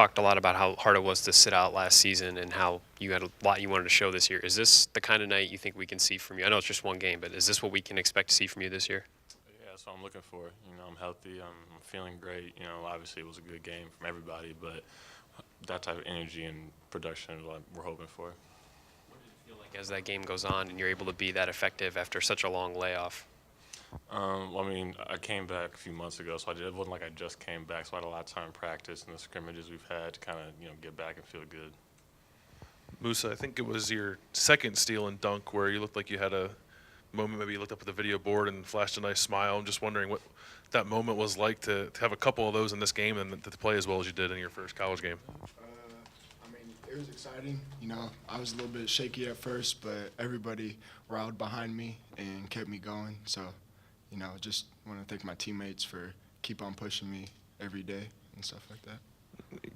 talked a lot about how hard it was to sit out last season and how you had a lot you wanted to show this year. Is this the kind of night you think we can see from you? I know it's just one game, but is this what we can expect to see from you this year? Yeah, that's what I'm looking for. I'm healthy. I'm feeling great. Obviously it was a good game from everybody, but that type of energy and production is what we're hoping for. What did it feel like as that game goes on and you're able to be that effective after such a long layoff? I came back a few months ago, so it wasn't like I just came back, so I had a lot of time in practice and the scrimmages we've had to kind of, get back and feel good. Musa, I think it was your second steal and dunk where you looked like you had a moment, maybe you looked up at the video board and flashed a nice smile. I'm just wondering what that moment was like to have a couple of those in this game and to play as well as you did in your first college game. It was exciting. I was a little bit shaky at first, but everybody rallied behind me and kept me going. So, just want to thank my teammates for keep on pushing me every day and stuff like that.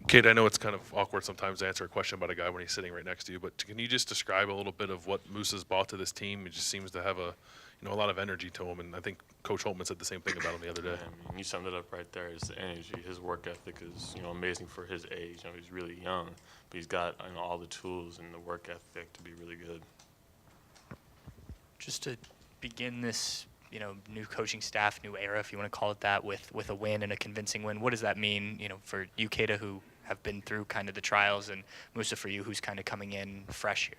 Kate, I know it's kind of awkward sometimes to answer a question about a guy when he's sitting right next to you, but can you just describe a little bit of what Musa's brought to this team? He just seems to have a lot of energy to him, and I think Coach Holtmann said the same thing about him the other day. You summed it up right there. It's the energy. His work ethic is, amazing for his age. He's really young, but he's got all the tools and the work ethic to be really good. Just to begin this, new coaching staff, new era, if you want to call it that, with a win and a convincing win, what does that mean, for you, Keita, who have been through kind of the trials, and Musa for you, who's kind of coming in fresh here?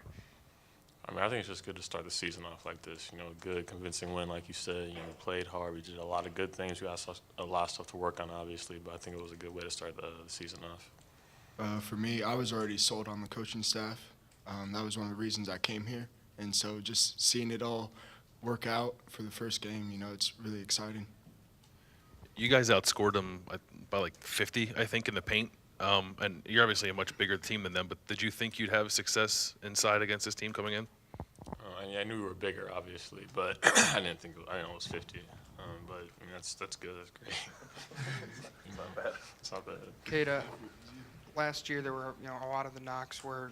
I think it's just good to start the season off like this. Good, convincing win, like you said. We played hard. We did a lot of good things. We got a lot of stuff to work on, obviously, but I think it was a good way to start the season off. For me, I was already sold on the coaching staff. That was one of the reasons I came here. And so just seeing it all work out for the first game, it's really exciting. You guys outscored them by like 50, I think, in the paint. And you're obviously a much bigger team than them, but did you think you'd have success inside against this team coming in? I knew we were bigger, obviously, but I didn't know it was 50. But that's good. That's great. It's not bad. It's not bad. Keita, last year there were a lot of the knocks were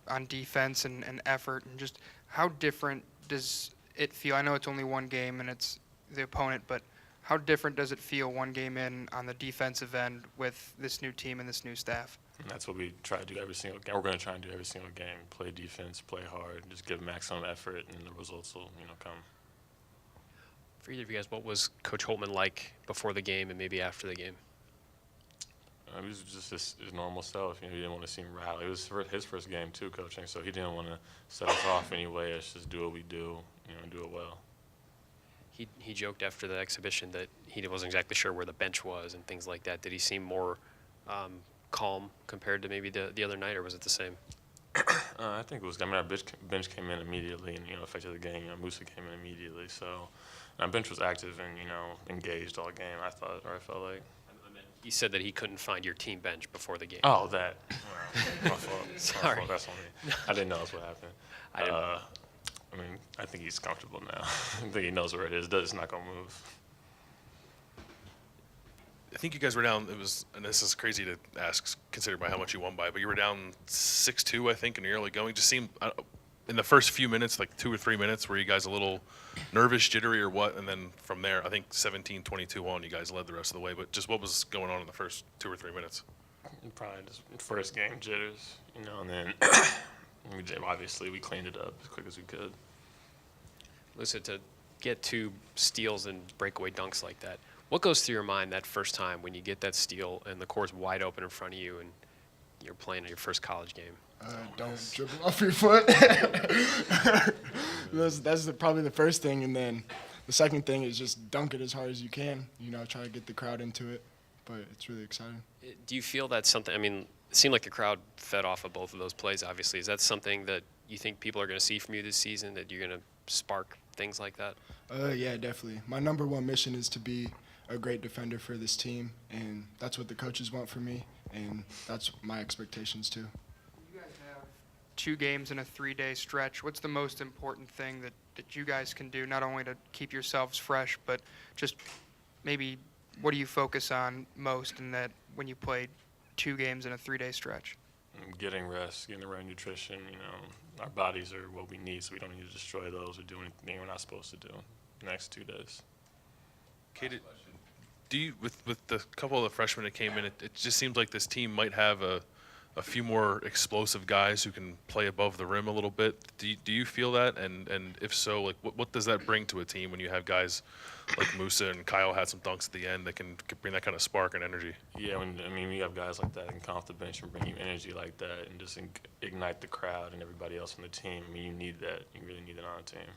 on defense and effort, and just how different does it feel? I know it's only one game and it's the opponent, but how different does it feel one game in on the defensive end with this new team and this new staff? And that's what we try to do every single game. We're going to try and do every single game. Play defense, play hard, just give maximum effort, and the results will, come. For either of you guys, what was Coach Holtmann like before the game and maybe after the game? He was just his normal self. He didn't want to seem rally. It was his first game, too, coaching, so he didn't want to set us off anyway. It's just do what we do, and do it well. He joked after the exhibition that he wasn't exactly sure where the bench was and things like that. Did he seem more calm compared to maybe the other night, or was it the same? I think it was. Our bench came in immediately and affected the game. Musa came in immediately, so our bench was active and engaged all game. I felt like. He said that he couldn't find your team bench before the game. Oh, that. My fault. Sorry. My fault. That's on me. I didn't know that's what happened. I think he's comfortable now. I think he knows where it is. It's not going to move. I think you guys were down, and this is crazy to ask, considered by how much you won by, but you were down 6-2, I think, in the early going. Just seemed, in the first few minutes, like 2 or 3 minutes, were you guys a little nervous, jittery, or what? And then from there, I think 17-22 on, you guys led the rest of the way. But just what was going on in the first 2 or 3 minutes? Probably just first game jitters, and then obviously we cleaned it up as quick as we could. Listen, to get 2 steals and breakaway dunks like that, what goes through your mind that first time when you get that steal and the court's wide open in front of you and you're playing at your first college game? Don't dribble off your foot. That's probably the first thing, and then the second thing is just dunk it as hard as you can. Try to get the crowd into it, but it's really exciting. Do you feel that's something? It seemed like the crowd fed off of both of those plays, obviously. Is that something that you think people are going to see from you this season, that you're going to spark things like that? Yeah, definitely. My number one mission is to be a great defender for this team, and that's what the coaches want from me, and that's my expectations too. You guys have 2 games in a 3-day stretch. What's the most important thing that you guys can do, not only to keep yourselves fresh, but just maybe what do you focus on most in that when you play 2 games in a 3-day stretch? Getting rest, getting the right nutrition. Our bodies are what we need, so we don't need to destroy those or do anything we're not supposed to do the next 2 days. Kate, Do you, with the couple of the freshmen that came in, it just seems like this team might have a few more explosive guys who can play above the rim a little bit. Do you feel that? And if so, like what does that bring to a team when you have guys like Musa and Kyle had some dunks at the end that can bring that kind of spark and energy? Yeah, you have guys like that that can come off the bench and bring you energy like that and just ignite the crowd and everybody else on the team. I mean, you need that. You really need that on a team.